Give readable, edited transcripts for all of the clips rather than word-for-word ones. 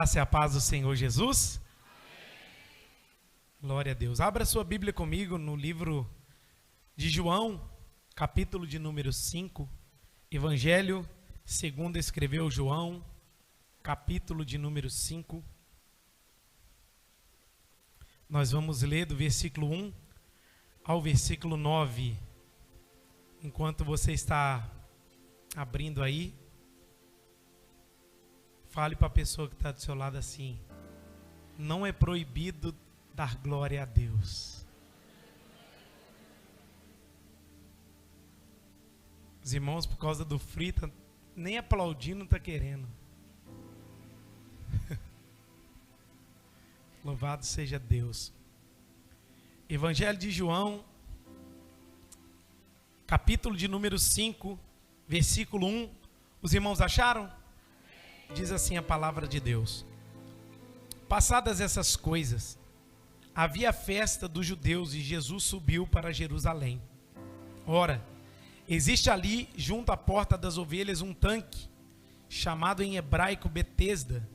Graça e a paz do Senhor Jesus. Glória a Deus. Abra sua Bíblia comigo no livro de João, capítulo de número 5. Evangelho segundo escreveu João, capítulo de número 5. Nós vamos ler do versículo 1 ao versículo 9. Enquanto você está abrindo aí, fale para a pessoa que está do seu lado assim: não é proibido dar glória a Deus. Os irmãos, por causa do frio, nem aplaudir não está querendo. Louvado seja Deus. Evangelho de João, capítulo de número 5, versículo 1. Os irmãos acharam? Diz assim a palavra de Deus: passadas essas coisas, havia festa dos judeus e Jesus subiu para Jerusalém. Ora, existe ali, junto à porta das ovelhas, um tanque, chamado em hebraico Betesda,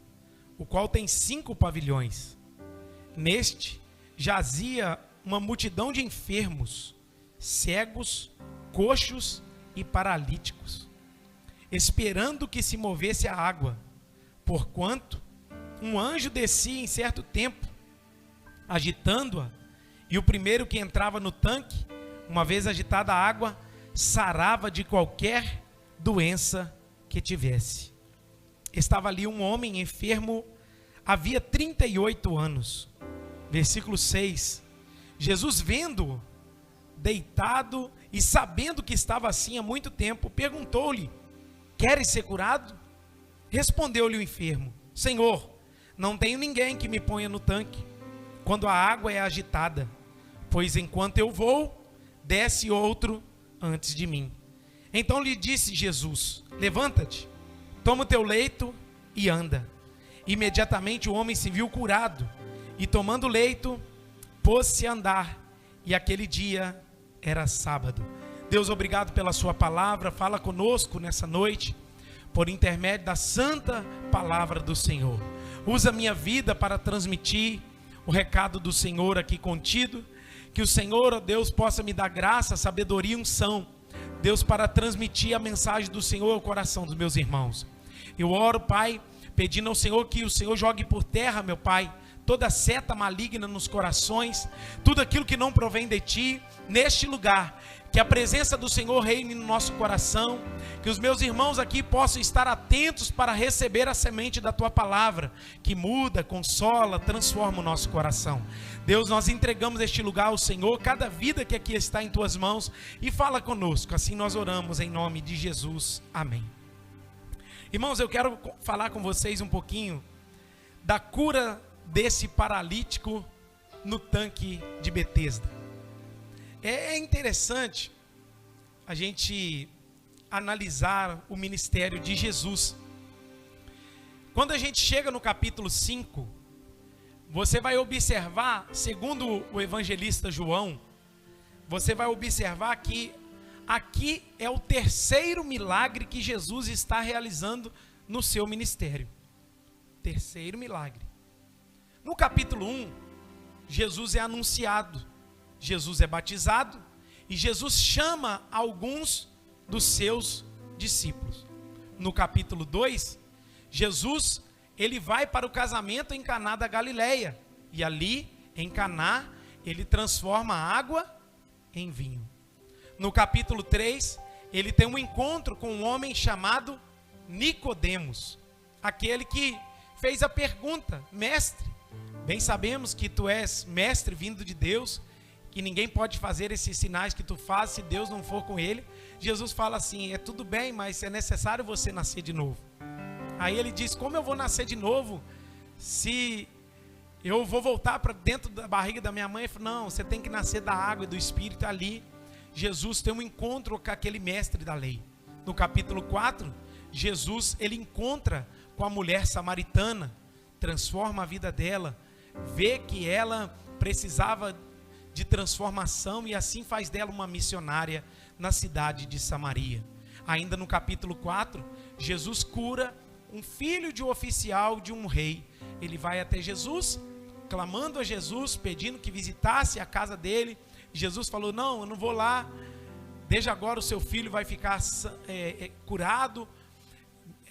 o qual tem 5 pavilhões. Neste jazia uma multidão de enfermos, cegos, coxos e paralíticos, esperando que se movesse a água, porquanto um anjo descia em certo tempo, agitando-a, e o primeiro que entrava no tanque, uma vez agitada a água, sarava de qualquer doença que tivesse. Estava ali um homem enfermo, havia 38 anos. Versículo 6. Jesus, vendo-o deitado e sabendo que estava assim há muito tempo, perguntou-lhe: queres ser curado? Respondeu-lhe o enfermo: Senhor, não tenho ninguém que me ponha no tanque quando a água é agitada, pois enquanto eu vou, desce outro antes de mim. Então lhe disse Jesus: levanta-te, toma o teu leito e anda. Imediatamente o homem se viu curado, e tomando o leito, pôs-se a andar, e aquele dia era sábado. Deus, obrigado pela sua palavra. Fala conosco nessa noite, por intermédio da santa palavra do Senhor. Usa a minha vida para transmitir o recado do Senhor aqui contido. Que o Senhor, ó Deus, possa me dar graça, sabedoria e unção, Deus, para transmitir a mensagem do Senhor ao coração dos meus irmãos. Eu oro, Pai, pedindo ao Senhor que o Senhor jogue por terra, meu Pai, toda seta maligna nos corações, tudo aquilo que não provém de Ti, neste lugar. Que a presença do Senhor reine no nosso coração, que os meus irmãos aqui possam estar atentos para receber a semente da Tua palavra, que muda, consola, transforma o nosso coração. Deus, nós entregamos este lugar ao Senhor, cada vida que aqui está em Tuas mãos, e fala conosco, assim nós oramos em nome de Jesus, amém. Irmãos, eu quero falar com vocês um pouquinho da cura desse paralítico no tanque de Betesda. É interessante a gente analisar o ministério de Jesus. Quando a gente chega no capítulo 5, você vai observar, segundo o evangelista João, você vai observar que aqui é o terceiro milagre que Jesus está realizando no seu ministério. Terceiro milagre. No capítulo 1, Jesus é anunciado, Jesus é batizado e Jesus chama alguns dos seus discípulos. No capítulo 2, Jesus, ele vai para o casamento em Caná da Galileia, e ali em Caná ele transforma a água em vinho. No capítulo 3, ele tem um encontro com um homem chamado Nicodemos, aquele que fez a pergunta: mestre, bem sabemos que tu és mestre vindo de Deus, que ninguém pode fazer esses sinais que tu fazes se Deus não for com ele. Jesus fala assim: é tudo bem, mas é necessário você nascer de novo. Aí ele diz: como eu vou nascer de novo se eu vou voltar para dentro da barriga da minha mãe? Ele falou: não, você tem que nascer da água e do Espírito. Ali Jesus tem um encontro com aquele mestre da lei. No capítulo 4, Jesus, ele encontra com a mulher samaritana, transforma a vida dela, vê que ela precisava de transformação e assim faz dela uma missionária na cidade de Samaria. Ainda no capítulo 4, Jesus cura um filho de um oficial de um rei, ele vai até Jesus, clamando a Jesus, pedindo que visitasse a casa dele. Jesus falou: não, eu não vou lá, desde agora o seu filho vai ficar curado.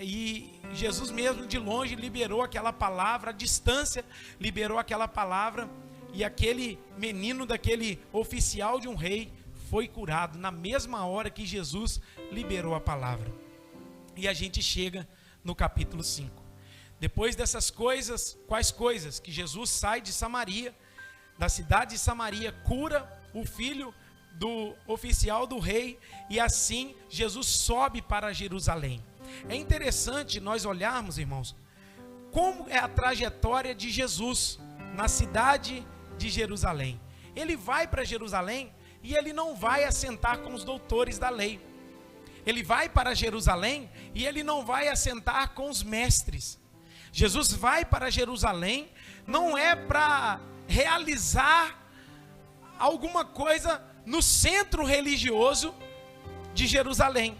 E Jesus mesmo de longe liberou aquela palavra, à distância liberou aquela palavra, e aquele menino daquele oficial de um rei foi curado na mesma hora que Jesus liberou a palavra. E a gente chega no capítulo 5. Depois dessas coisas, quais coisas? Que Jesus sai de Samaria, da cidade de Samaria, cura o filho do oficial do rei, e assim Jesus sobe para Jerusalém. É interessante nós olharmos, irmãos, como é a trajetória de Jesus na cidade de Jerusalém. Ele vai para Jerusalém e ele não vai assentar com os doutores da lei. Ele vai para Jerusalém e ele não vai assentar com os mestres. Jesus vai para Jerusalém não é para realizar alguma coisa no centro religioso de Jerusalém.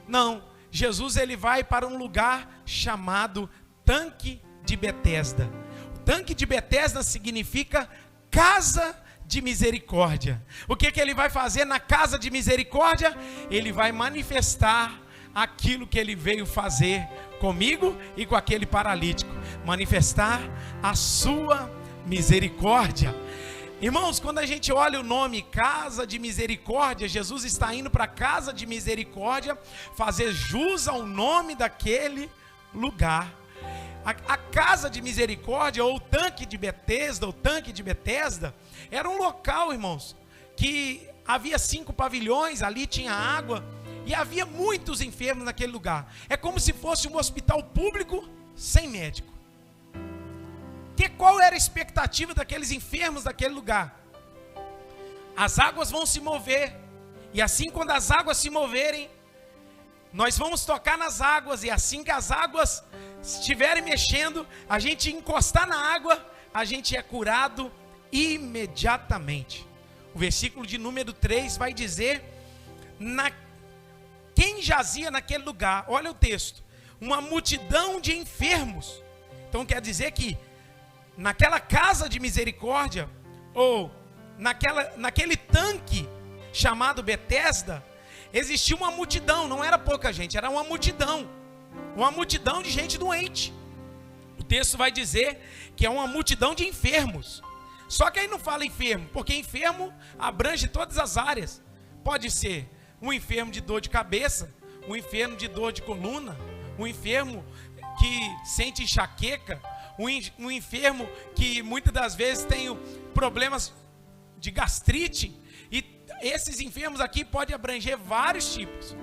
Não, Jesus ele vai para um lugar chamado Tanque de Betesda. O Tanque de Betesda significa casa de misericórdia. O que ele vai fazer na casa de misericórdia? Ele vai manifestar aquilo que ele veio fazer comigo e com aquele paralítico, manifestar a sua misericórdia. Irmãos, quando a gente olha o nome Casa de Misericórdia, Jesus está indo para a Casa de Misericórdia fazer jus ao nome daquele lugar. A Casa de Misericórdia, ou o Tanque de Betesda, era um local, irmãos, que havia 5 pavilhões, ali tinha água, e havia muitos enfermos naquele lugar. É como se fosse um hospital público sem médico. Qual era a expectativa daqueles enfermos daquele lugar? As águas vão se mover, e assim quando as águas se moverem, nós vamos tocar nas águas, e assim que as águas estiverem mexendo, a gente encostar na água, a gente é curado imediatamente. O versículo de número 3 vai dizer, quem jazia naquele lugar, olha o texto, uma multidão de enfermos. Então quer dizer que naquela casa de misericórdia, ou naquele tanque chamado Betesda, existia uma multidão, não era pouca gente, era uma multidão de gente doente. O texto vai dizer que é uma multidão de enfermos. Só que aí não fala enfermo, porque enfermo abrange todas as áreas. Pode ser um enfermo de dor de cabeça, um enfermo de dor de coluna, um enfermo que sente enxaqueca, um enfermo que muitas das vezes tem problemas de gastrite, e esses enfermos aqui podem abranger vários tipos.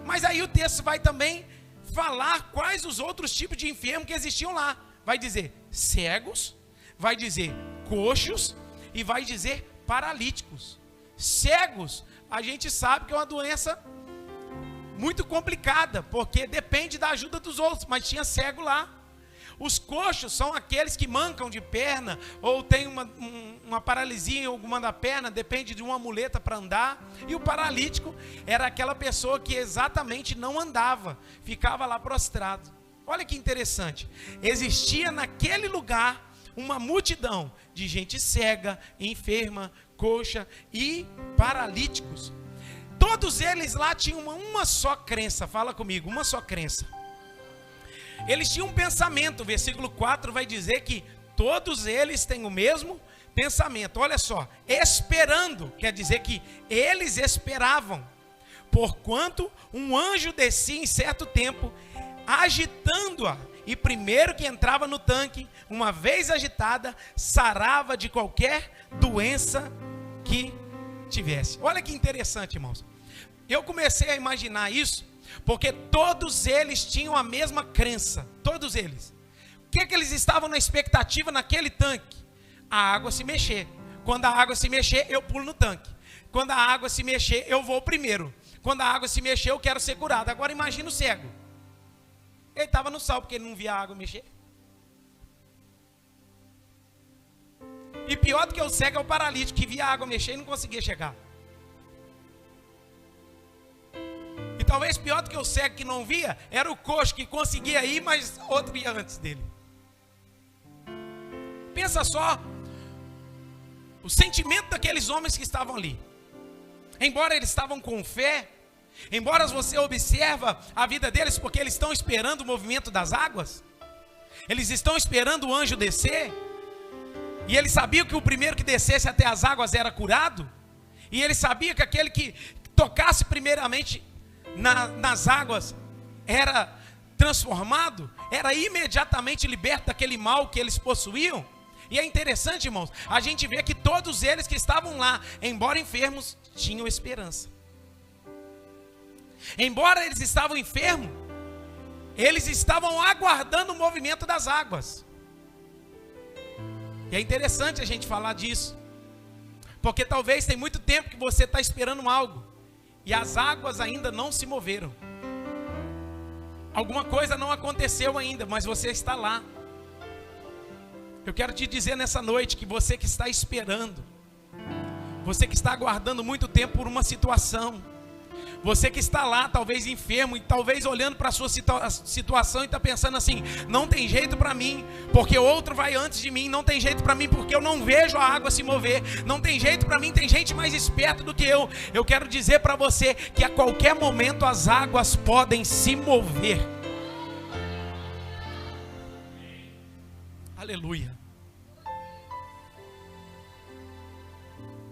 Mas aí o texto vai também falar quais os outros tipos de enfermos que existiam lá. Vai dizer cegos, vai dizer coxos e vai dizer paralíticos. Cegos, a gente sabe que é uma doença muito complicada, porque depende da ajuda dos outros, mas tinha cego lá. Os coxos são aqueles que mancam de perna, ou tem uma paralisia em alguma da perna, depende de uma muleta para andar. E o paralítico era aquela pessoa que exatamente não andava, ficava lá prostrado. Olha que interessante, existia naquele lugar uma multidão de gente cega, enferma, coxa e paralíticos. Todos eles lá tinham uma só crença, fala comigo, uma só crença. Eles tinham um pensamento, o versículo 4 vai dizer que todos eles têm o mesmo pensamento. Olha só, esperando, quer dizer que eles esperavam, porquanto um anjo descia em certo tempo, agitando-a, e primeiro que entrava no tanque, uma vez agitada, sarava de qualquer doença que tivesse. Olha que interessante, irmãos. Eu comecei a imaginar isso, porque todos eles tinham a mesma crença, todos eles. O que eles estavam na expectativa naquele tanque? A água se mexer. Quando a água se mexer, eu pulo no tanque. Quando a água se mexer, eu vou primeiro. Quando a água se mexer, eu quero ser curado. Agora imagina o cego. Ele estava no sal porque ele não via a água mexer. E pior do que o cego é o paralítico, que via a água mexer e não conseguia chegar. E talvez pior do que o cego que não via, era o coxo que conseguia ir, mas outro ia antes dele. pensa só o sentimento daqueles homens que estavam ali. Embora eles estavam com fé, embora você observa a vida deles, porque eles estão esperando o movimento das águas, eles estão esperando o anjo descer, e eles sabiam que o primeiro que descesse até as águas era curado, e eles sabiam que aquele que tocasse primeiramente nas águas era transformado, era imediatamente liberto daquele mal que eles possuíam. E é interessante, irmãos, a gente vê que todos eles que estavam lá, embora enfermos, tinham esperança. Embora eles estavam enfermos, eles estavam aguardando o movimento das águas. E é interessante a gente falar disso, porque talvez tem muito tempo que você está esperando algo, e as águas ainda não se moveram. Alguma coisa não aconteceu ainda, mas você está lá. Eu quero te dizer nessa noite que você que está esperando, você que está aguardando muito tempo por uma situação, você que está lá talvez enfermo e talvez olhando para a sua situação e está pensando assim: não tem jeito para mim, porque outro vai antes de mim, não tem jeito para mim porque eu não vejo a água se mover, não tem jeito para mim, tem gente mais esperta do que eu. Eu quero dizer para você que a qualquer momento as águas podem se mover. Aleluia.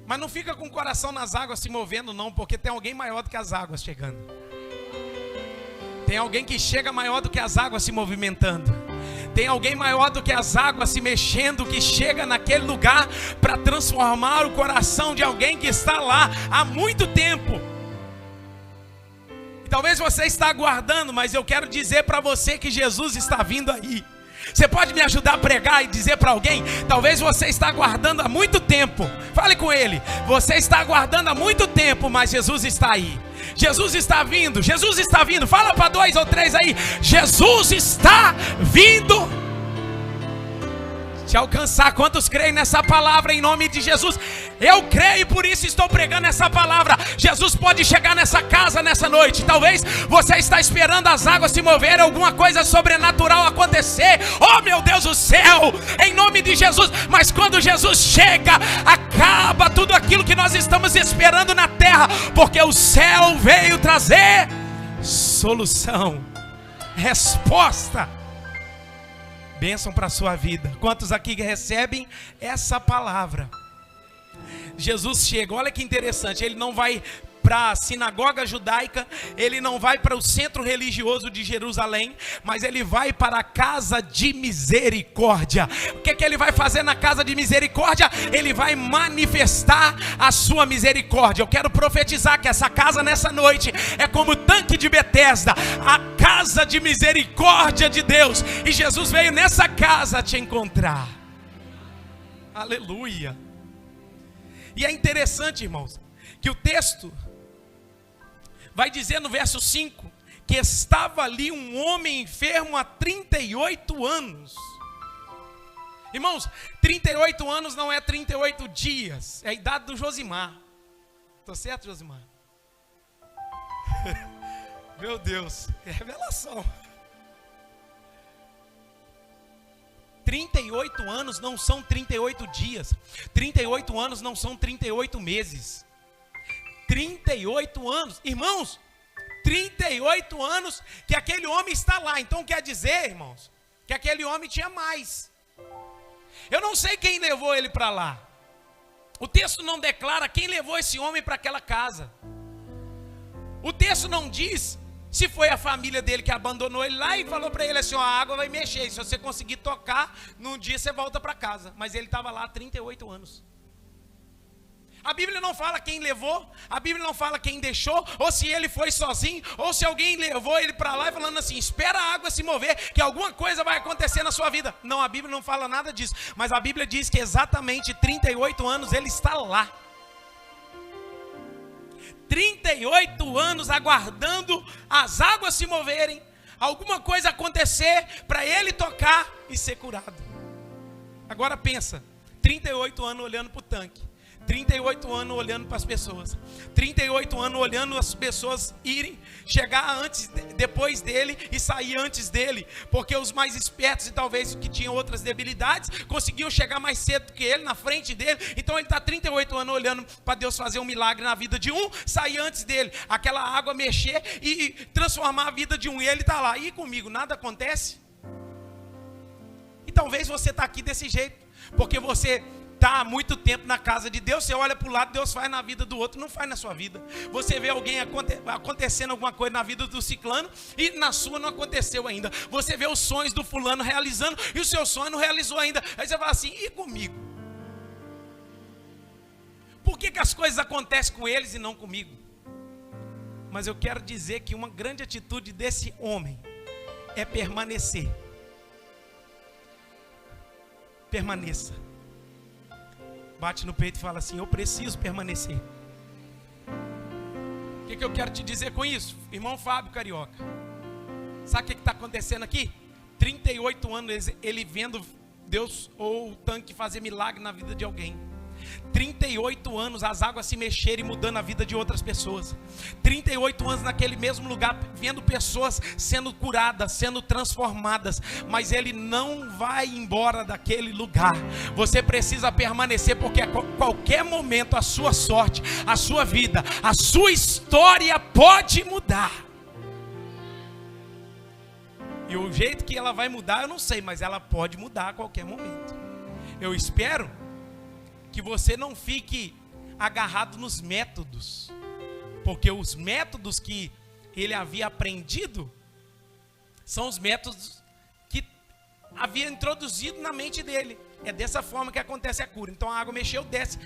Mas não fica com o coração nas águas se movendo não, porque tem alguém maior do que as águas chegando. Tem alguém que chega maior do que as águas se movimentando. Tem alguém maior do que as águas se mexendo, que chega naquele lugar para transformar o coração de alguém que está lá há muito tempo. E talvez você está aguardando, mas eu quero dizer para você que Jesus está vindo aí. Você pode me ajudar a pregar e dizer para alguém? Talvez você está aguardando há muito tempo. Fale com ele. Você está aguardando há muito tempo, mas Jesus está aí. Jesus está vindo. Jesus está vindo. Fala para 2 ou 3 aí. Jesus está vindo te alcançar. Quantos creem nessa palavra em nome de Jesus? Eu creio, por isso estou pregando essa palavra. Jesus pode chegar nessa casa nessa noite. Talvez você está esperando as águas se moverem, alguma coisa sobrenatural acontecer. Oh meu Deus do céu, em nome de Jesus. Mas quando Jesus chega, acaba tudo aquilo que nós estamos esperando na terra, porque o céu veio trazer solução, resposta, bênção para a sua vida. Quantos aqui recebem essa palavra? Jesus chega, olha que interessante, ele não vai para a sinagoga judaica, ele não vai para o centro religioso de Jerusalém, mas ele vai para a casa de misericórdia. O que ele vai fazer na casa de misericórdia? Ele vai manifestar a sua misericórdia. Eu quero profetizar que essa casa nessa noite é como o tanque de Betesda, a casa de misericórdia de Deus, e Jesus veio nessa casa te encontrar. Aleluia. E é interessante, irmãos, que o texto vai dizer no verso 5, que estava ali um homem enfermo há 38 anos. Irmãos, 38 anos não é 38 dias, é a idade do Josimar. Estou certo, Josimar? Meu Deus, é revelação. 38 anos não são 38 dias. 38 anos não são 38 meses. 38 anos, irmãos, 38 anos que aquele homem está lá. Então quer dizer, irmãos, que aquele homem tinha mais. Eu não sei quem levou ele para lá. O texto não declara quem levou esse homem para aquela casa. O texto não diz se foi a família dele que abandonou ele lá e falou para ele assim: ó, a água vai mexer, se você conseguir tocar, num dia você volta para casa. Mas ele estava lá há 38 anos. A Bíblia não fala quem levou, a Bíblia não fala quem deixou, ou se ele foi sozinho, ou se alguém levou ele para lá e falando assim: espera a água se mover, que alguma coisa vai acontecer na sua vida. Não, a Bíblia não fala nada disso, mas a Bíblia diz que exatamente 38 anos ele está lá. 38 anos aguardando as águas se moverem, alguma coisa acontecer para ele tocar e ser curado. Agora pensa, 38 anos olhando para o tanque, 38 anos olhando para as pessoas, 38 anos olhando as pessoas irem, chegar antes, depois dele e sair antes dele, porque os mais espertos e talvez que tinham outras debilidades, conseguiam chegar mais cedo que ele, na frente dele. Então ele está 38 anos olhando para Deus fazer um milagre na vida de um, sair antes dele, aquela água mexer e transformar a vida de um, e ele está lá. E comigo nada acontece? E talvez você está aqui desse jeito, porque você está há muito tempo na casa de Deus. Você olha para o lado, Deus faz na vida do outro, não faz na sua vida. Você vê alguém acontecendo alguma coisa na vida do ciclano e na sua não aconteceu ainda. Você vê os sonhos do fulano realizando e o seu sonho não realizou ainda. Aí você fala assim, e comigo? Por que as coisas acontecem com eles e não comigo? Mas eu quero dizer que uma grande atitude desse homem é permanecer. Permaneça. Bate no peito e fala assim, eu preciso permanecer. O que eu quero te dizer com isso? Irmão Fábio Carioca, sabe o que está acontecendo aqui? 38 anos ele vendo Deus ou o tanque fazer milagre na vida de alguém. 38 anos as águas se mexerem e mudando a vida de outras pessoas. 38 anos naquele mesmo lugar, vendo pessoas sendo curadas, sendo transformadas. Mas ele não vai embora daquele lugar. Você precisa permanecer, porque a qualquer momento a sua sorte, a sua vida, a sua história pode mudar. E o jeito que ela vai mudar eu não sei, mas ela pode mudar a qualquer momento. Eu espero que você não fique agarrado nos métodos, porque os métodos que ele havia aprendido são os métodos que havia introduzido na mente dele. É dessa forma que acontece a cura. Então a água mexeu, desce.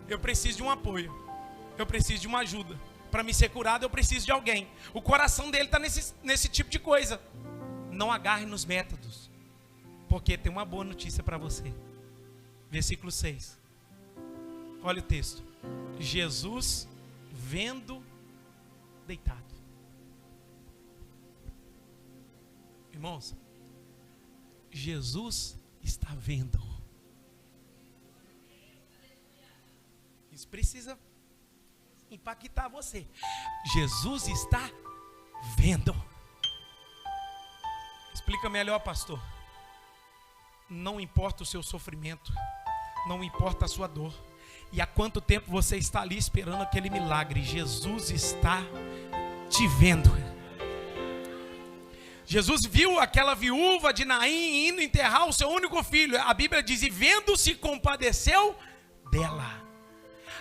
Eu preciso de um apoio, eu preciso de uma ajuda. Para me ser curado eu preciso de alguém. O coração dele está nesse tipo de coisa. Não agarre nos métodos, porque tem uma boa notícia para você. Versículo 6. Olha o texto. Jesus vendo deitado. Irmãos, Jesus está vendo. Isso precisa impactar você. Jesus está vendo. Explica melhor, pastor. Não importa o seu sofrimento, não importa a sua dor, e há quanto tempo você está ali esperando aquele milagre, Jesus está te vendo. Jesus viu aquela viúva de Naim indo enterrar o seu único filho. A Bíblia diz, e vendo se compadeceu dela.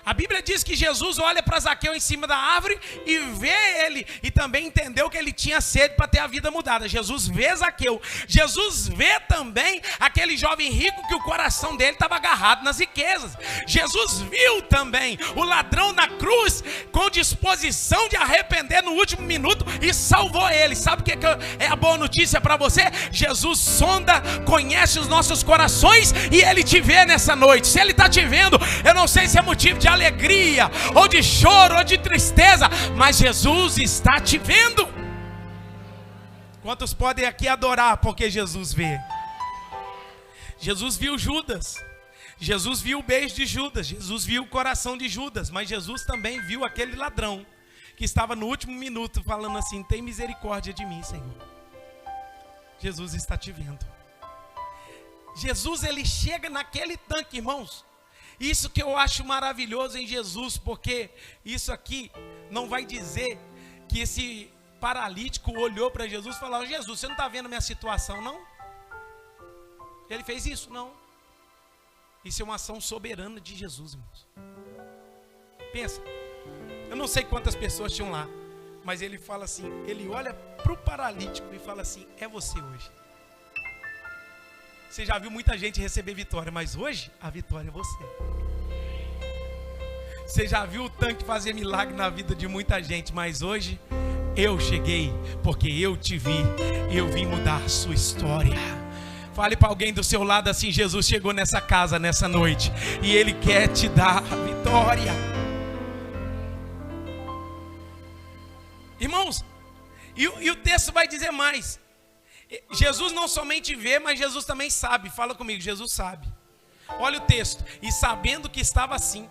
A Bíblia diz que Jesus olha para Zaqueu em cima da árvore e vê ele, e também entendeu que ele tinha sede para ter a vida mudada. Jesus vê Zaqueu. Jesus vê também aquele jovem rico que o coração dele estava agarrado nas riquezas. Jesus viu também o ladrão na cruz com disposição de arrepender no último minuto e salvou ele. Sabe o que é a boa notícia para você? Jesus sonda, conhece os nossos corações e ele te vê nessa noite. Se ele está te vendo, eu não sei se é motivo de alegria, ou de choro, ou de tristeza, mas Jesus está te vendo. Quantos podem aqui adorar porque Jesus vê? Jesus viu Judas, Jesus viu o beijo de Judas, Jesus viu o coração de Judas, mas Jesus também viu aquele ladrão que estava no último minuto falando assim, tem misericórdia de mim, Senhor. Jesus está te vendo. Jesus, ele chega naquele tanque, irmãos. Isso que eu acho maravilhoso em Jesus, porque isso aqui não vai dizer que esse paralítico olhou para Jesus e falou, Jesus, você não está vendo minha situação, não? Ele fez isso? Não. Isso é uma ação soberana de Jesus, irmãos. Pensa, eu não sei quantas pessoas tinham lá, mas ele fala assim, ele olha para o paralítico e fala assim, é você hoje. Você já viu muita gente receber vitória, mas hoje a vitória é você. Você já viu o tanque fazer milagre na vida de muita gente, mas hoje eu cheguei porque eu te vi, eu vim mudar a sua história. Fale para alguém do seu lado assim, Jesus chegou nessa casa nessa noite e Ele quer te dar a vitória. Irmãos, e o texto vai dizer mais. Jesus não somente vê, mas Jesus também sabe. Fala comigo, Jesus sabe. Olha o texto. E sabendo que estava assim,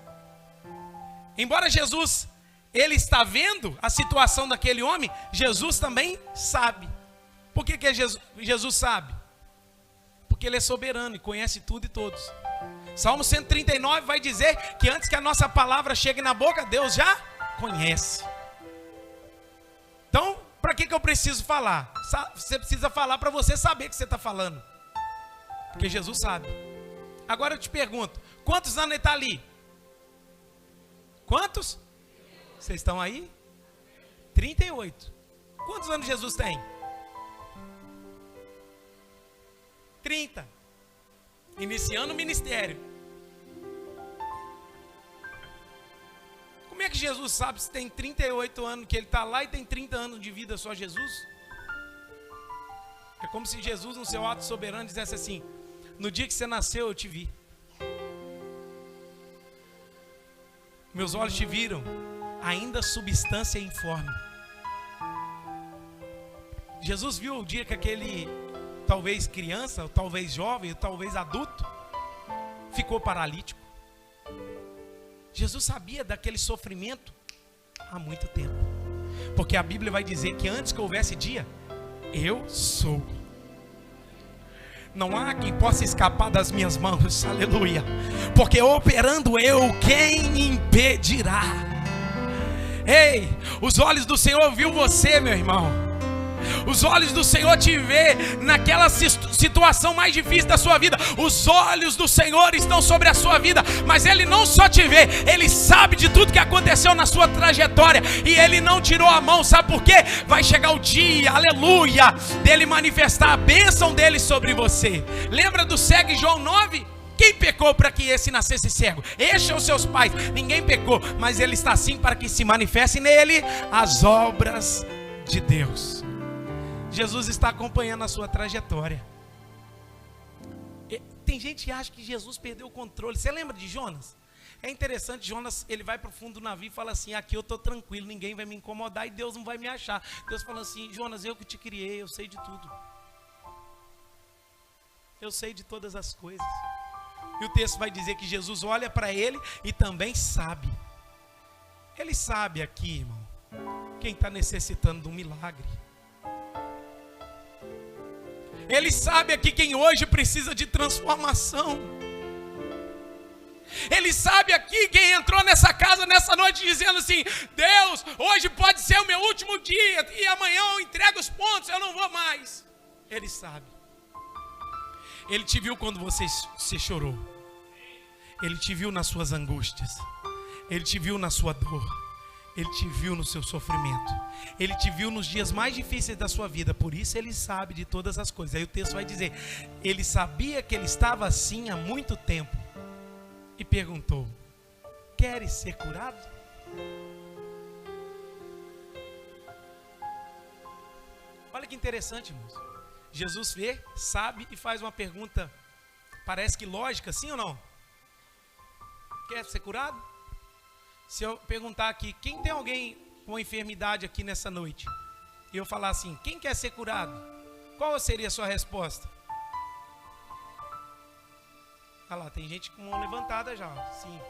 Embora Jesus, ele está vendo a situação daquele homem, Jesus também sabe. Por que Jesus sabe? Porque ele é soberano e conhece tudo e todos. Salmo 139 vai dizer que antes que a nossa palavra chegue na boca, Deus já conhece. Então, para que eu preciso falar? Você precisa falar para você saber que você está falando. Porque Jesus sabe. Agora eu te pergunto, quantos anos ele está ali? Quantos? Vocês estão aí? 38. Quantos anos Jesus tem? 30. Iniciando o ministério. Como é que Jesus sabe se tem 38 anos que ele está lá e tem 30 anos de vida só Jesus? É como se Jesus, no seu ato soberano, dissesse assim: no dia que você nasceu eu te vi. Meus olhos te viram, ainda substância informe. Jesus viu o dia que aquele, talvez criança, ou talvez jovem, ou talvez adulto, ficou paralítico. Jesus sabia daquele sofrimento há muito tempo. Porque a Bíblia vai dizer que antes que houvesse dia, eu sou. Não há quem possa escapar das minhas mãos, aleluia. Porque operando eu, quem impedirá? Ei, os olhos do Senhor viu você, meu irmão. Os olhos do Senhor te vê naquela situação mais difícil da sua vida. Os olhos do Senhor estão sobre a sua vida. Mas Ele não só te vê, Ele sabe de tudo que aconteceu na sua trajetória. E Ele não tirou a mão, sabe por quê? Vai chegar o dia, aleluia, dEle manifestar a bênção dEle sobre você. Lembra do cego em João 9? Quem pecou para que esse nascesse cego? Estes são os seus pais. Ninguém pecou, mas ele está assim para que se manifeste nele as obras de Deus. Jesus está acompanhando a sua trajetória. Tem gente que acha que Jesus perdeu o controle. Você lembra de Jonas? É interessante, Jonas, ele vai para o fundo do navio e fala assim: aqui eu estou tranquilo, ninguém vai me incomodar e Deus não vai me achar. Deus fala assim: Jonas, eu que te criei, eu sei de tudo. Eu sei de todas as coisas. E o texto vai dizer que Jesus olha para ele e também sabe. Ele sabe aqui, irmão, quem está necessitando de um milagre. Ele sabe aqui quem hoje precisa de transformação. Ele sabe aqui quem entrou nessa casa nessa noite dizendo assim: Deus, hoje pode ser o meu último dia e amanhã eu entrego os pontos, eu não vou mais. Ele sabe. Ele te viu quando você chorou. Ele te viu nas suas angústias. Ele te viu na sua dor. Ele te viu no seu sofrimento. Ele te viu nos dias mais difíceis da sua vida. Por isso ele sabe de todas as coisas. Aí o texto vai dizer: ele sabia que ele estava assim há muito tempo. E perguntou: queres ser curado? Olha que interessante, irmãos. Jesus vê, sabe e faz uma pergunta, parece que lógica, sim ou não? Quer ser curado? Se eu perguntar aqui, quem tem alguém com enfermidade aqui nessa noite? E eu falar assim: quem quer ser curado? Qual seria a sua resposta? Olha lá, tem gente com mão levantada já, sim.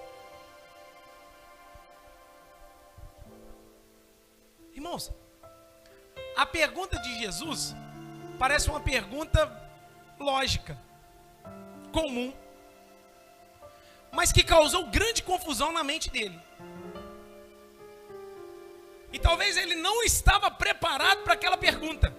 Irmãos, a pergunta de Jesus parece uma pergunta lógica, comum, mas que causou grande confusão na mente dele. E talvez ele não estava preparado para aquela pergunta.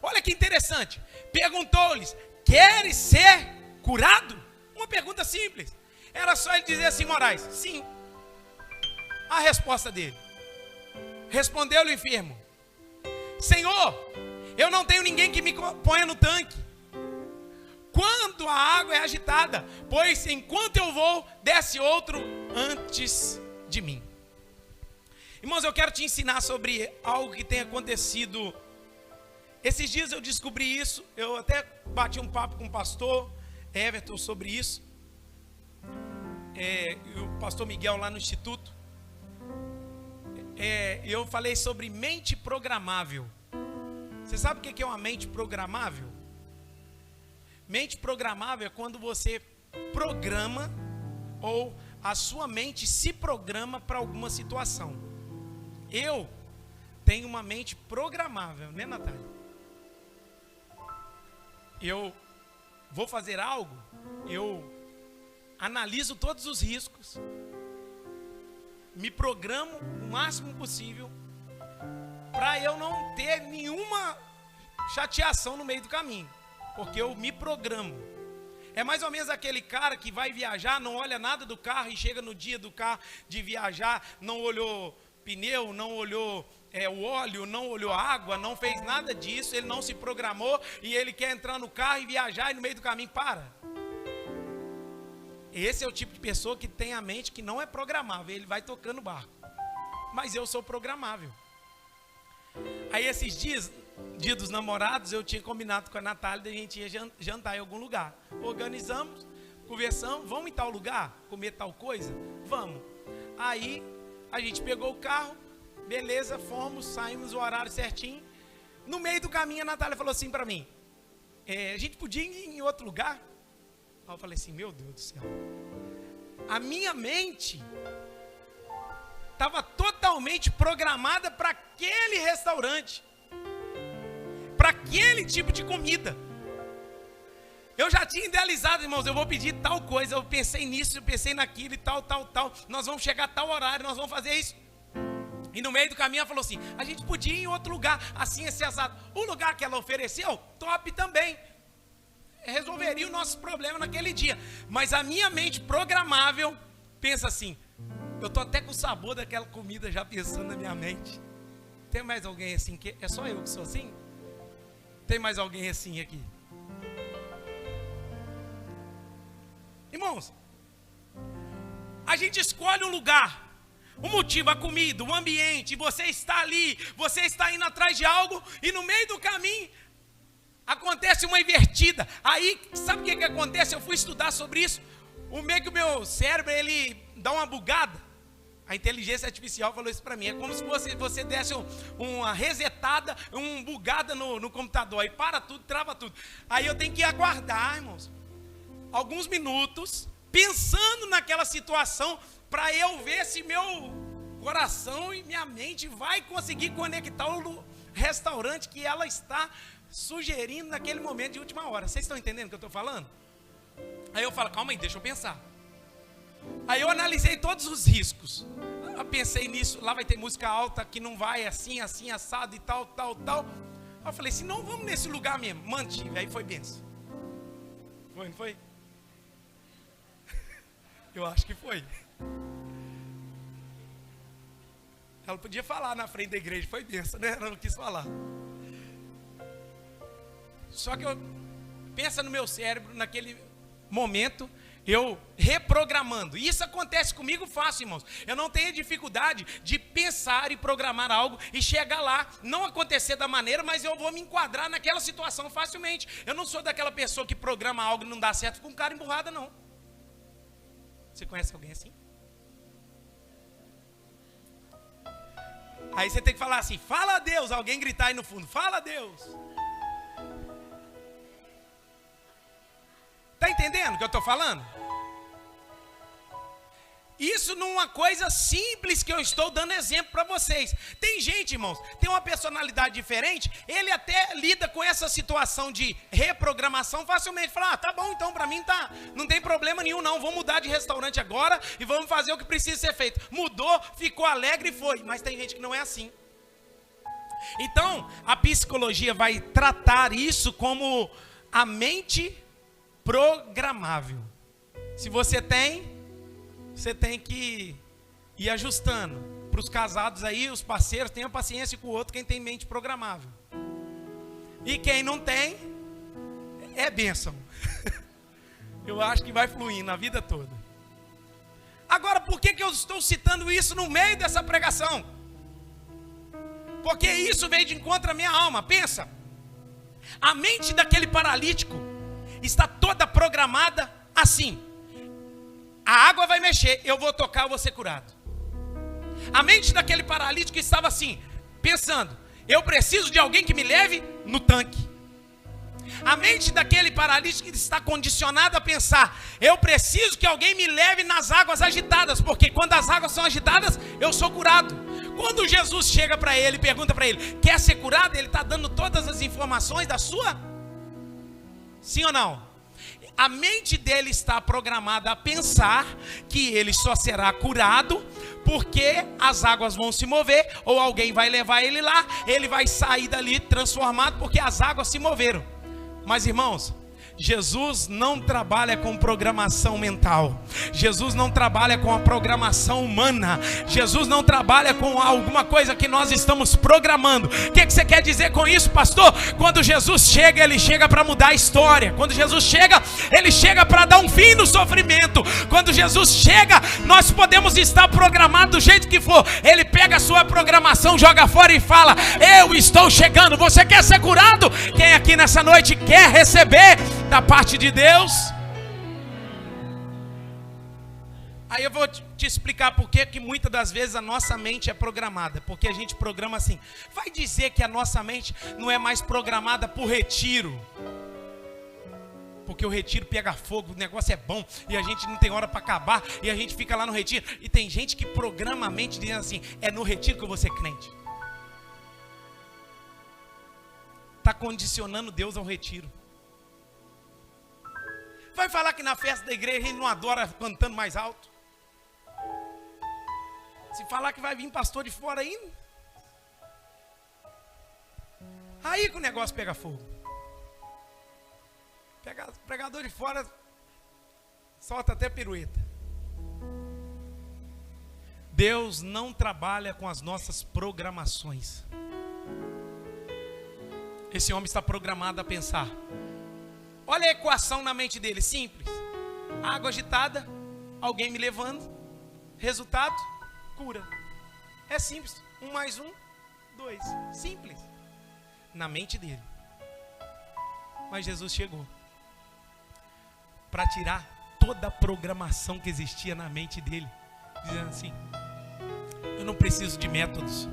Olha que interessante. Perguntou-lhes: queres ser curado? Uma pergunta simples. Era só ele dizer assim: Moraes, sim. A resposta dele. Respondeu-lhe o enfermo: Senhor, eu não tenho ninguém que me ponha no tanque quando a água é agitada, pois enquanto eu vou, desce outro antes de mim. Irmãos, eu quero te ensinar sobre algo que tem acontecido. Esses dias eu descobri isso. Eu até bati um papo com o pastor Everton sobre isso. E o pastor Miguel lá no Instituto. Eu falei sobre mente programável. Você sabe o que é uma mente programável? Mente programável é quando você programa ou a sua mente se programa para alguma situação. Eu tenho uma mente programável, né, Natália? Eu vou fazer algo, eu analiso todos os riscos, me programo o máximo possível para eu não ter nenhuma chateação no meio do caminho, porque eu me programo. É mais ou menos aquele cara que vai viajar, não olha nada do carro e chega no dia do carro de viajar, não olhou pneu, não olhou o óleo, não olhou a água, não fez nada disso, ele não se programou e ele quer entrar no carro e viajar e no meio do caminho para. Esse é o tipo de pessoa que tem a mente que não é programável, ele vai tocando o barco. Mas eu sou programável. Aí esses dias, dia dos namorados, eu tinha combinado com a Natália de a gente ia jantar em algum lugar. Organizamos, conversamos, vamos em tal lugar, comer tal coisa? Vamos. Aí a gente pegou o carro, beleza, fomos, saímos o horário certinho. No meio do caminho a Natália falou assim para mim, a gente podia ir em outro lugar? Aí eu falei assim, meu Deus do céu. A minha mente estava totalmente programada para aquele restaurante, para aquele tipo de comida. Eu já tinha idealizado, irmãos, eu vou pedir tal coisa, eu pensei nisso, eu pensei naquilo e tal, nós vamos chegar a tal horário, nós vamos fazer isso. E no meio do caminho ela falou assim, a gente podia ir em outro lugar, assim, esse assado. O lugar que ela ofereceu, top também. Resolveria o nosso problema naquele dia. Mas a minha mente programável pensa assim, eu estou até com o sabor daquela comida já pensando na minha mente. Tem mais alguém assim? É só eu que sou assim? Tem mais alguém assim aqui? Irmãos, a gente escolhe um lugar, o motivo, a comida, o ambiente, você está ali, você está indo atrás de algo e no meio do caminho acontece uma invertida. Aí, sabe o que acontece? Eu fui estudar sobre isso. O meu cérebro, ele dá uma bugada. A inteligência artificial falou isso para mim. É como se você desse uma resetada, uma bugada no computador. Aí para tudo, trava tudo. Aí eu tenho que aguardar, irmãos, alguns minutos, pensando naquela situação, para eu ver se meu coração e minha mente vai conseguir conectar o restaurante que ela está sugerindo naquele momento de última hora. Vocês estão entendendo o que eu estou falando? Aí eu falo, calma aí, deixa eu pensar. Aí eu analisei todos os riscos. Eu pensei nisso, lá vai ter música alta que não vai assim, assado e tal. Aí eu falei assim, não, vamos nesse lugar mesmo. Mantive, aí foi benção. Foi, não foi? Eu acho que foi. Ela podia falar na frente da igreja, foi benção, né? Ela não quis falar. Só que pensa no meu cérebro, naquele momento, eu reprogramando. Isso acontece comigo fácil, irmãos. Eu não tenho dificuldade de pensar e programar algo e chegar lá, não acontecer da maneira, mas eu vou me enquadrar naquela situação facilmente. Eu não sou daquela pessoa que programa algo e não dá certo com cara emburrada, não. Você conhece alguém assim? Aí você tem que falar assim, fala a Deus, alguém gritar aí no fundo, fala a Deus. Está entendendo o que eu estou falando? Isso numa coisa simples que eu estou dando exemplo para vocês. Tem gente, irmãos, tem uma personalidade diferente, ele até lida com essa situação de reprogramação facilmente. Fala, tá bom, então para mim tá, não tem problema nenhum não, vou mudar de restaurante agora e vamos fazer o que precisa ser feito. Mudou, ficou alegre e foi. Mas tem gente que não é assim. Então, a psicologia vai tratar isso como a mente programável. Se você tem que ir ajustando. Para os casados aí, os parceiros, tenha paciência com o outro, quem tem mente programável. E quem não tem, é bênção. Eu acho que vai fluir na vida toda. Agora, por que eu estou citando isso no meio dessa pregação? Porque isso veio de encontro à minha alma. Pensa, a mente daquele paralítico está toda programada assim: a água vai mexer, eu vou tocar, eu vou ser curado. A mente daquele paralítico estava assim, pensando: eu preciso de alguém que me leve no tanque. A mente daquele paralítico está condicionada a pensar: eu preciso que alguém me leve nas águas agitadas, porque quando as águas são agitadas, eu sou curado. Quando Jesus chega para ele e pergunta para ele: quer ser curado? Ele está dando todas as informações da sua? Sim ou não? A mente dele está programada a pensar que ele só será curado porque as águas vão se mover, ou alguém vai levar ele lá, ele vai sair dali transformado porque as águas se moveram. Mas irmãos, Jesus não trabalha com programação mental. Jesus não trabalha com a programação humana. Jesus não trabalha com alguma coisa que nós estamos programando. O que você quer dizer com isso, pastor? Quando Jesus chega, ele chega para mudar a história. Quando Jesus chega, ele chega para dar um fim no sofrimento. Quando Jesus chega, nós podemos estar programados do jeito que for. Ele pega a sua programação, joga fora e fala: eu estou chegando. Você quer ser curado? Quem aqui nessa noite quer receber da parte de Deus? Aí eu vou te explicar por que muitas das vezes a nossa mente é programada. Porque a gente programa assim. Vai dizer que a nossa mente não é mais programada por retiro, porque o retiro pega fogo, o negócio é bom e a gente não tem hora para acabar e a gente fica lá no retiro. E tem gente que programa a mente dizendo assim: é no retiro que eu vou ser crente. Está condicionando Deus ao retiro. Vai falar que na festa da igreja a gente não adora cantando mais alto? Se falar que vai vir pastor de fora ainda, aí que o negócio pega fogo. Pregador de fora solta até pirueta. Deus não trabalha com as nossas programações. Esse homem está programado a pensar. Olha a equação na mente dele, simples. Água agitada, alguém me levando. Resultado, cura. É simples. 1 mais 1, 2. Simples. Na mente dele. Mas Jesus chegou para tirar toda a programação que existia na mente dele, dizendo assim: eu não preciso de métodos.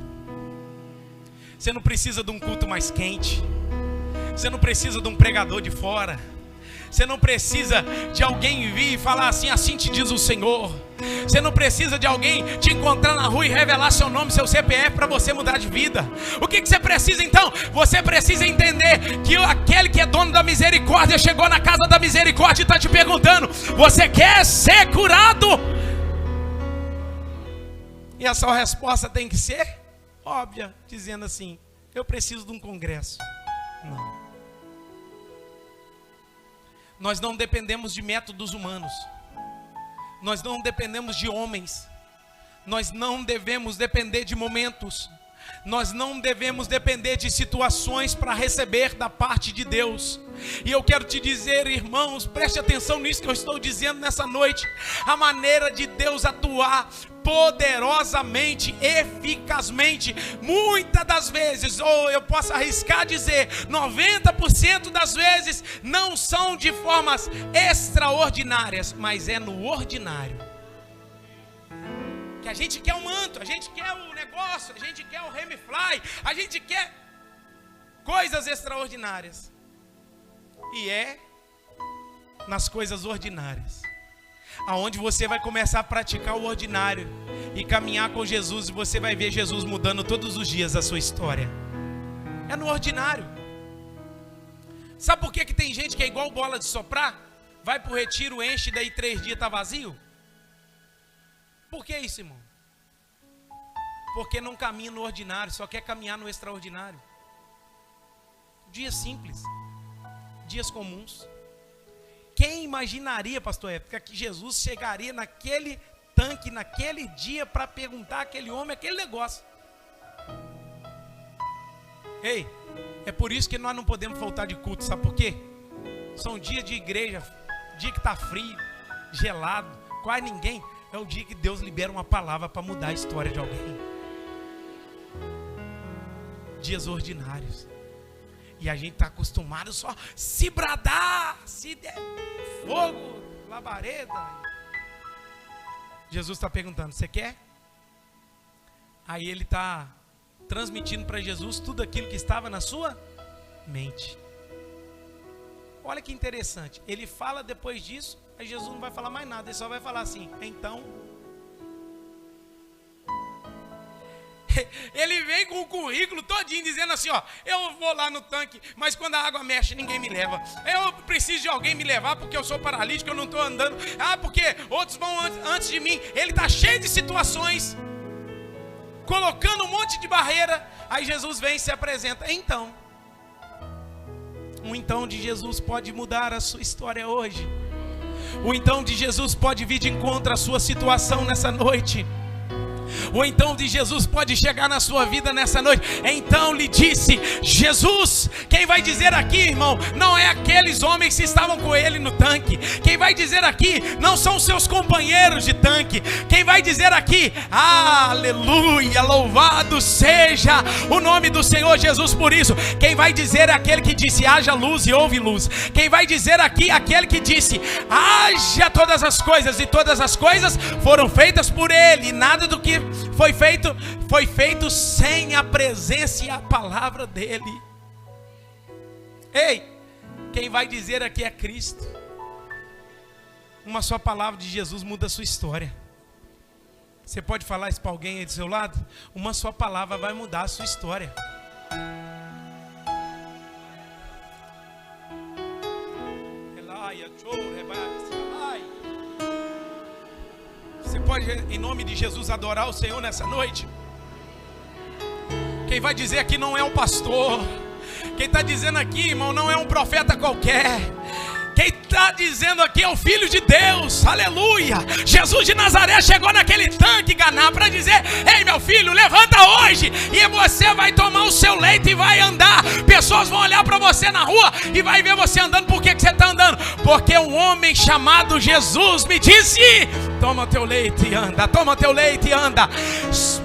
Você não precisa de um culto mais quente. Você não precisa de um pregador de fora. Você não precisa de alguém vir e falar assim: assim te diz o Senhor. Você não precisa de alguém te encontrar na rua e revelar seu nome, seu CPF para você mudar de vida. O que você precisa então? Você precisa entender que aquele que é dono da misericórdia chegou na casa da misericórdia e está te perguntando: você quer ser curado? E a sua resposta tem que ser óbvia, dizendo assim: eu preciso de um congresso. Não. Nós não dependemos de métodos humanos. Nós não dependemos de homens. Nós não devemos depender de momentos. Nós não devemos depender de situações para receber da parte de Deus. E eu quero te dizer, irmãos, preste atenção nisso que eu estou dizendo nessa noite. A maneira de Deus atuar poderosamente, eficazmente, muitas das vezes, ou eu posso arriscar dizer, 90% das vezes, não são de formas extraordinárias, mas é no ordinário. Que a gente quer o manto, a gente quer o negócio, a gente quer o Remifly, a gente quer coisas extraordinárias. E é nas coisas ordinárias aonde você vai começar a praticar o ordinário e caminhar com Jesus, e você vai ver Jesus mudando todos os dias a sua história. É no ordinário. Sabe por que tem gente que é igual bola de soprar? Vai para o retiro, enche, daí 3 dias está vazio? Por que isso, irmão? Porque não caminha no ordinário, só quer caminhar no extraordinário. Dias simples, dias comuns. Quem imaginaria, pastor Época, que Jesus chegaria naquele tanque, naquele dia, para perguntar àquele homem aquele negócio? Ei, é por isso que nós não podemos faltar de culto, sabe por quê? São dias de igreja, dia que está frio, gelado, quase ninguém. É o dia que Deus libera uma palavra para mudar a história de alguém. Dias ordinários. E a gente está acostumado só se bradar, se der fogo, labareda. Jesus está perguntando: você quer? Aí ele está transmitindo para Jesus tudo aquilo que estava na sua mente. olha que interessante. Ele fala depois disso, aí Jesus não vai falar mais nada. Ele só vai falar assim, então... Ele vem com o currículo todinho dizendo assim, ó, eu vou lá no tanque, mas quando a água mexe ninguém me leva. Eu preciso de alguém me levar porque eu sou paralítico, eu não estou andando. Porque outros vão antes de mim. Ele está cheio de situações, colocando um monte de barreira. Aí Jesus vem e se apresenta. Então, o então de Jesus pode mudar a sua história hoje. O então de Jesus pode vir de encontro à sua situação nessa noite. O então de Jesus pode chegar na sua vida nessa noite. Então lhe disse Jesus. Quem vai dizer aqui, irmão, não é aqueles homens que estavam com ele no tanque. Quem vai dizer aqui não são os seus companheiros de tanque. Quem vai dizer aqui, aleluia, louvado seja o nome do Senhor Jesus por isso. Quem vai dizer é aquele que disse, haja luz e houve luz. Quem vai dizer aqui é aquele que disse, haja todas as coisas, e todas as coisas foram feitas por ele. E nada do que foi feito sem a presença e a palavra dele. Ei, quem vai dizer aqui é Cristo. Uma só palavra de Jesus muda a sua história. Você pode falar isso para alguém aí do seu lado? Uma só palavra vai mudar a sua história. Você pode, em nome de Jesus, adorar o Senhor nessa noite? Quem vai dizer aqui não é um pastor. Quem está dizendo aqui, irmão, não é um profeta qualquer. Quem está dizendo aqui é o Filho de Deus, aleluia. Jesus de Nazaré chegou naquele tanque Caná para dizer, ei meu filho, levanta hoje, e você vai tomar o seu leito e vai andar. Pessoas vão olhar para você na rua e vai ver você andando. Por que você está andando? Porque um homem chamado Jesus me disse, toma o teu leito e anda, toma o teu leito e anda.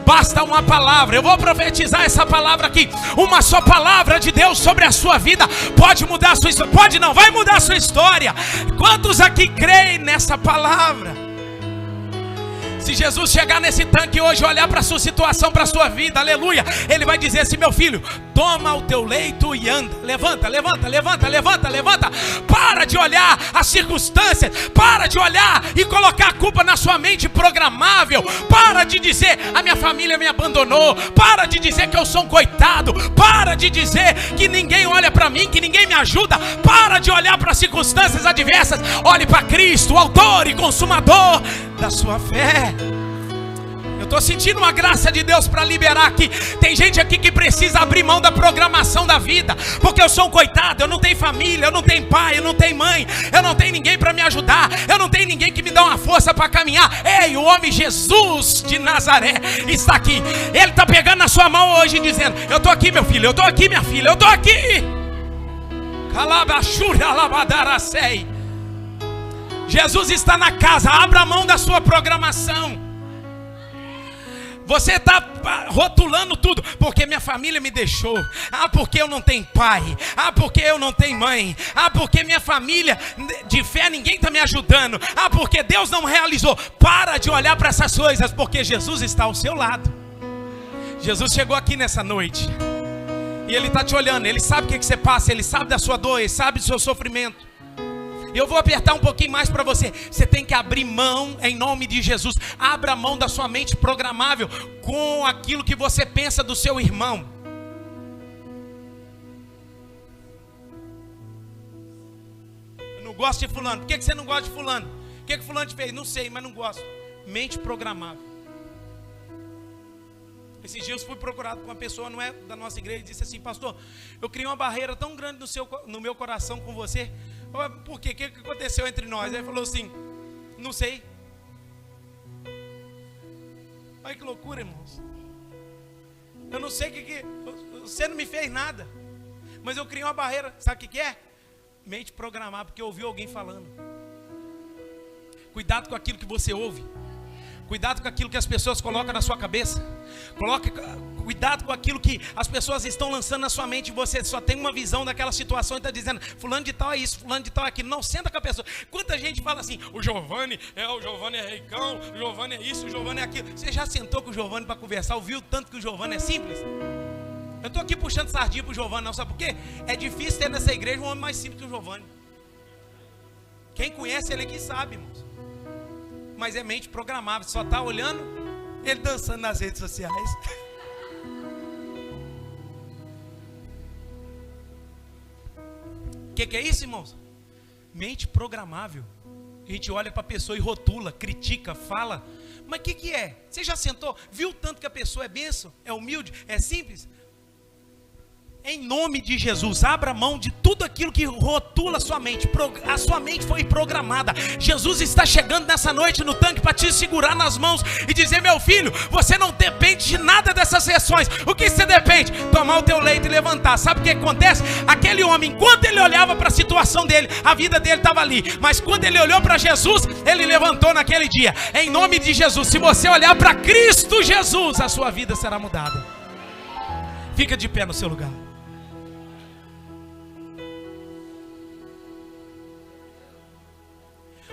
Basta uma palavra, eu vou profetizar essa palavra aqui. Uma só palavra de Deus sobre a sua vida pode mudar a sua história. Pode não, vai mudar a sua história. Quantos aqui creem nessa palavra? Se Jesus chegar nesse tanque hoje, olhar para a sua situação, para a sua vida, aleluia, ele vai dizer assim, meu filho, toma o teu leito e anda. Levanta, levanta, levanta, levanta, levanta. Para de olhar as circunstâncias, para de olhar e colocar a culpa na sua mente programável. Para de dizer, a minha família me abandonou. Para de dizer que eu sou um coitado. Para de dizer que ninguém olha para mim, que ninguém me ajuda. Para de olhar para as circunstâncias adversas. Olhe para Cristo, o autor e consumador da sua fé. Eu estou sentindo uma graça de Deus para liberar aqui. Tem gente aqui que precisa abrir mão da programação da vida, porque eu sou um coitado, eu não tenho família, eu não tenho pai, eu não tenho mãe, eu não tenho ninguém para me ajudar, eu não tenho ninguém que me dá uma força para caminhar. Ei, o homem Jesus de Nazaré está aqui. Ele está pegando na sua mão hoje e dizendo, eu estou aqui meu filho, eu estou aqui minha filha, eu estou aqui. Jesus está na casa. Abra a mão da sua programação. Você está rotulando tudo, porque minha família me deixou, porque eu não tenho pai, porque eu não tenho mãe, porque minha família de fé ninguém está me ajudando, porque Deus não realizou. Para de olhar para essas coisas, porque Jesus está ao seu lado. Jesus chegou aqui nessa noite e Ele está te olhando. Ele sabe o que você passa, Ele sabe da sua dor, Ele sabe do seu sofrimento. Eu vou apertar um pouquinho mais para você. Você tem que abrir mão em nome de Jesus. Abra mão da sua mente programável com aquilo que você pensa do seu irmão. Eu não gosto de fulano. Por que você não gosta de fulano? O que fulano te fez? Não sei, mas não gosto. Mente programável. Esses dias eu fui procurado por uma pessoa, não é da nossa igreja, e disse assim, pastor, eu criei uma barreira tão grande no meu coração com você. Por quê? O que aconteceu entre nós? Aí ele falou assim, não sei. Olha que loucura, irmãos. Eu não sei o que você não me fez nada, mas eu criei uma barreira. Sabe o que é? Mente programada, porque eu ouvi alguém falando. Cuidado com aquilo que você ouve. Cuidado com aquilo que as pessoas colocam na sua cabeça. Cuidado com aquilo que as pessoas estão lançando na sua mente. Você só tem uma visão daquela situação e está dizendo, fulano de tal é isso, fulano de tal é aquilo. Não, senta com a pessoa. Quanta gente fala assim, o Giovanni é ricão, o Giovanni é isso, o Giovanni é aquilo. Você já sentou com o Giovanni para conversar? Ouviu tanto que o Giovanni é simples? Eu estou aqui puxando sardinha para o Giovanni, não, sabe por quê? É difícil ter nessa igreja um homem mais simples que o Giovanni. Quem conhece ele aqui sabe, irmãos. Mas é mente programável, só está olhando ele dançando nas redes sociais. O que é isso, irmãos? Mente programável. A gente olha para a pessoa e rotula, critica, fala. Mas o que é? Você já sentou? Viu tanto que a pessoa é bênção? É humilde? É simples? Em nome de Jesus, abra mão de tudo aquilo que rotula a sua mente. A sua mente foi programada. Jesus está chegando nessa noite no tanque para te segurar nas mãos e dizer: meu filho, você não depende de nada dessas sessões. O que você depende? Tomar o teu leito e levantar. Sabe o que acontece? Aquele homem, enquanto ele olhava para a situação dele, a vida dele estava ali. Mas quando ele olhou para Jesus, ele levantou naquele dia. Em nome de Jesus, se você olhar para Cristo Jesus, a sua vida será mudada. Fica de pé no seu lugar.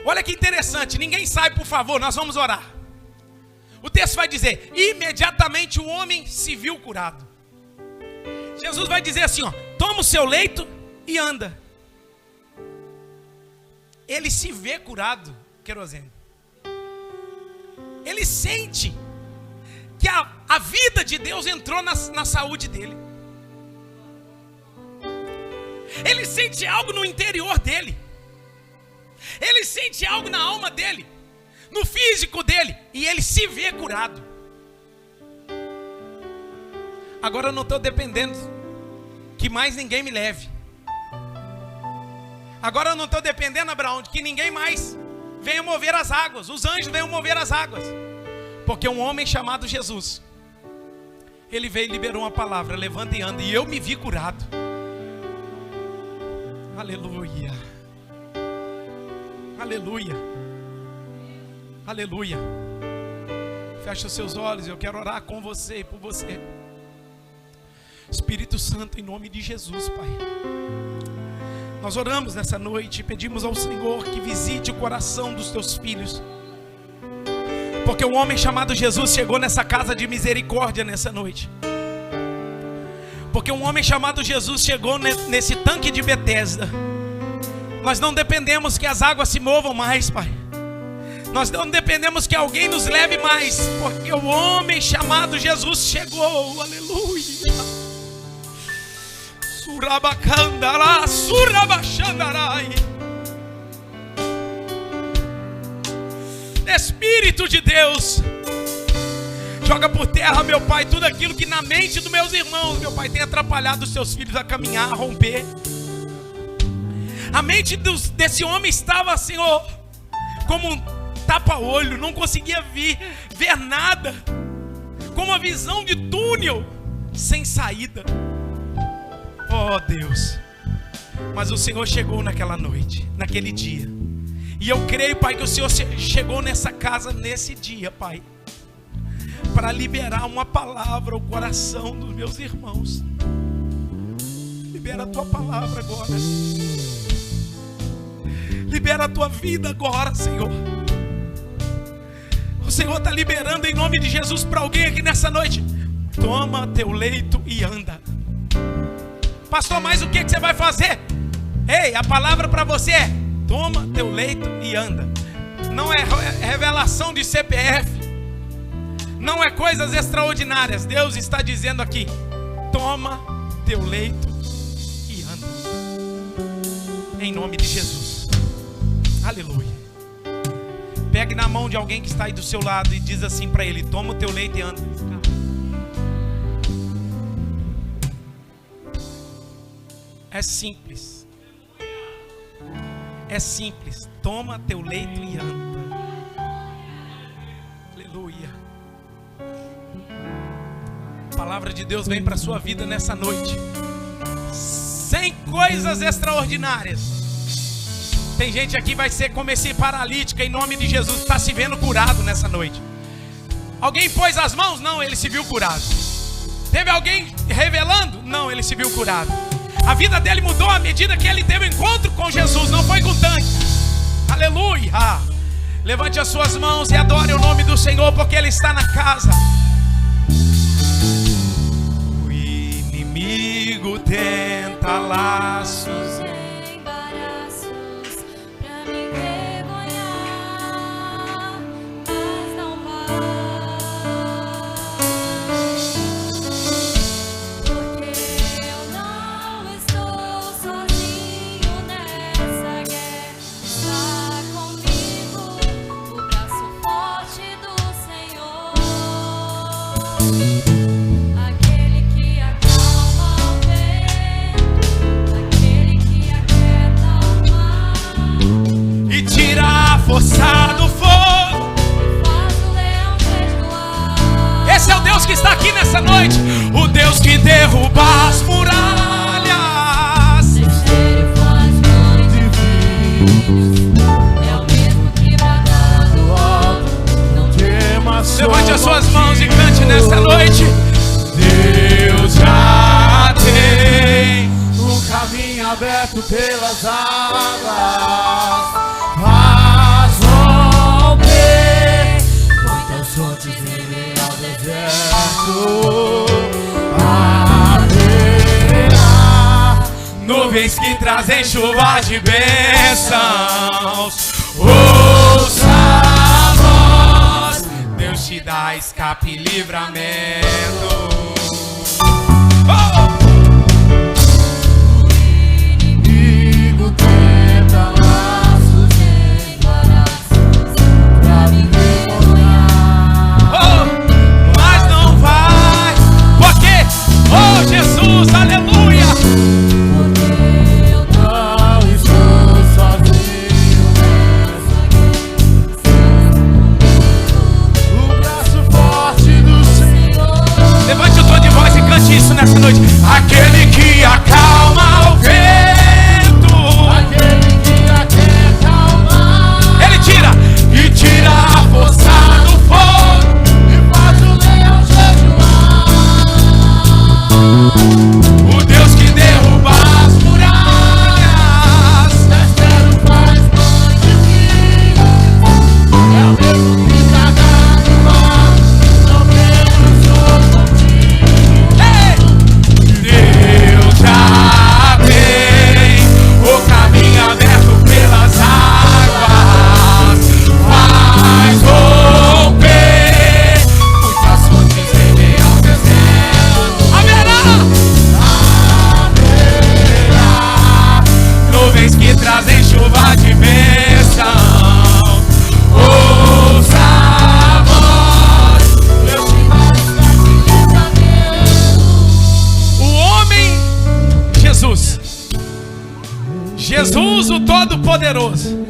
Olha que interessante, ninguém sai, por favor, nós vamos orar. O texto vai dizer: imediatamente o homem se viu curado. Jesus vai dizer assim, ó: toma o seu leito e anda. Ele se vê curado, querosene. Ele sente que a vida de Deus entrou na saúde dele. Ele sente algo no interior dele. Ele sente algo na alma dele, no físico dele, e ele se vê curado. Agora eu não estou dependendo que mais ninguém me leve. Agora eu não estou dependendo, Abraão, de que ninguém mais venha mover as águas, os anjos venham mover as águas. Porque um homem chamado Jesus, ele veio e liberou uma palavra: levanta e anda, e eu me vi curado. Aleluia. Aleluia. Aleluia. Feche os seus olhos, eu quero orar com você e por você. Espírito Santo, em nome de Jesus, Pai, nós oramos nessa noite e pedimos ao Senhor que visite o coração dos teus filhos. Porque um homem chamado Jesus chegou nessa casa de misericórdia nessa noite. Porque um homem chamado Jesus chegou nesse tanque de Betesda. Nós não dependemos que as águas se movam mais, Pai. Nós não dependemos que alguém nos leve mais, porque o homem chamado Jesus chegou. Aleluia. Surabacandará, surabachandarai. Espírito de Deus, joga por terra, meu Pai, tudo aquilo que na mente dos meus irmãos, meu Pai, tem atrapalhado os seus filhos a caminhar, a romper. A mente desse homem estava, Senhor, como um tapa-olho, não conseguia ver nada, com uma visão de túnel, sem saída. Oh Deus, mas o Senhor chegou naquela noite, naquele dia, e eu creio, Pai, que o Senhor chegou nessa casa, nesse dia, Pai, para liberar uma palavra ao coração dos meus irmãos. Libera a tua palavra agora. Libera a tua vida agora, Senhor. O Senhor está liberando em nome de Jesus para alguém aqui nessa noite. Toma teu leito e anda. Pastor, mas o que você vai fazer? Ei, a palavra para você é: toma teu leito e anda. Não é revelação de CPF, não é coisas extraordinárias. Deus está dizendo aqui: toma teu leito e anda. Em nome de Jesus. Aleluia. Pegue na mão de alguém que está aí do seu lado e diz assim para ele: toma o teu leito e anda. É simples. É simples. Toma teu leito e anda. Aleluia. A palavra de Deus vem para a sua vida nessa noite, sem coisas extraordinárias. Tem gente aqui que vai ser como esse paralítico, em nome de Jesus, está se vendo curado nessa noite. Alguém pôs as mãos? Não, ele se viu curado. Teve alguém revelando? Não, ele se viu curado. A vida dele mudou à medida que ele teve um encontro com Jesus, não foi com tanque. Aleluia. Levante as suas mãos e adore o nome do Senhor, porque Ele está na casa. O inimigo tenta laços, embaraços pra me força do fogo. Esse é o Deus que está aqui nessa noite. O Deus que derruba as muralhas. Levante as suas mãos e cante nessa noite. Deus já tem um caminho aberto pelas águas, faz romper muitas fontes em meio ao deserto. Haverá nuvens que trazem chuva de bênçãos. Ouça a voz, Deus te dá escape e livramento. Oh! Oh, Jesus, aleluia! Porque eu não estou sozinho nessa guerra. O braço forte do Senhor. Levante o tom de voz e cante isso nessa noite. Aquele que acalma o vento. Aquele que a quer acalmar. Ele tira a força do fogo. E faz o leão jejuar. O Deus que derruba as muralhas. Terceiro faz pães de vinho. É o mesmo que traga do mar. Não temos outro contigo. Deus já tem o caminho aberto pelas águas. Faz romper muitas fontes em meio ao deserto. Haverá nuvens que trazem chuva de bênção. Ouça a voz, Deus te dá escape e livramento. O homem Jesus o Todo-Poderoso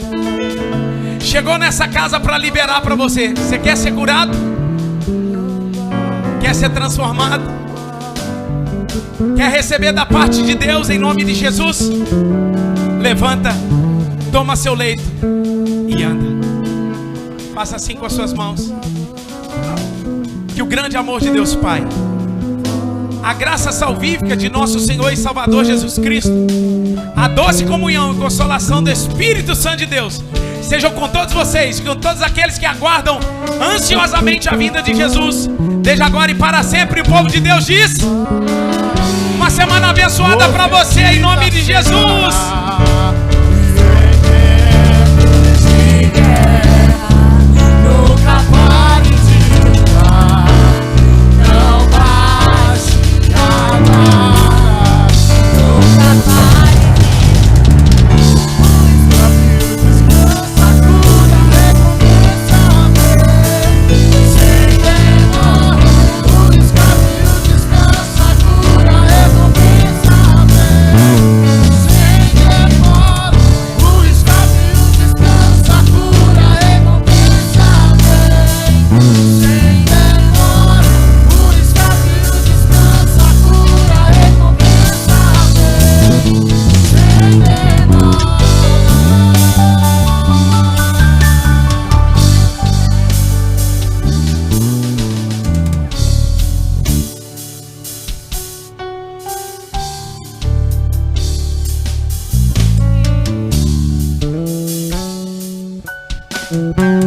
chegou nessa casa para liberar para você. Você quer ser curado? Quer ser transformado? Quer receber da parte de Deus em nome de Jesus? Levanta, toma seu leito e anda. Faça assim com as suas mãos. Que o grande amor de Deus Pai, a graça salvífica de nosso Senhor e Salvador Jesus Cristo, a doce comunhão e consolação do Espírito Santo de Deus sejam com todos vocês, com todos aqueles que aguardam ansiosamente a vinda de Jesus, desde agora e para sempre. O povo de Deus diz: uma semana abençoada para você em nome de Jesus. Música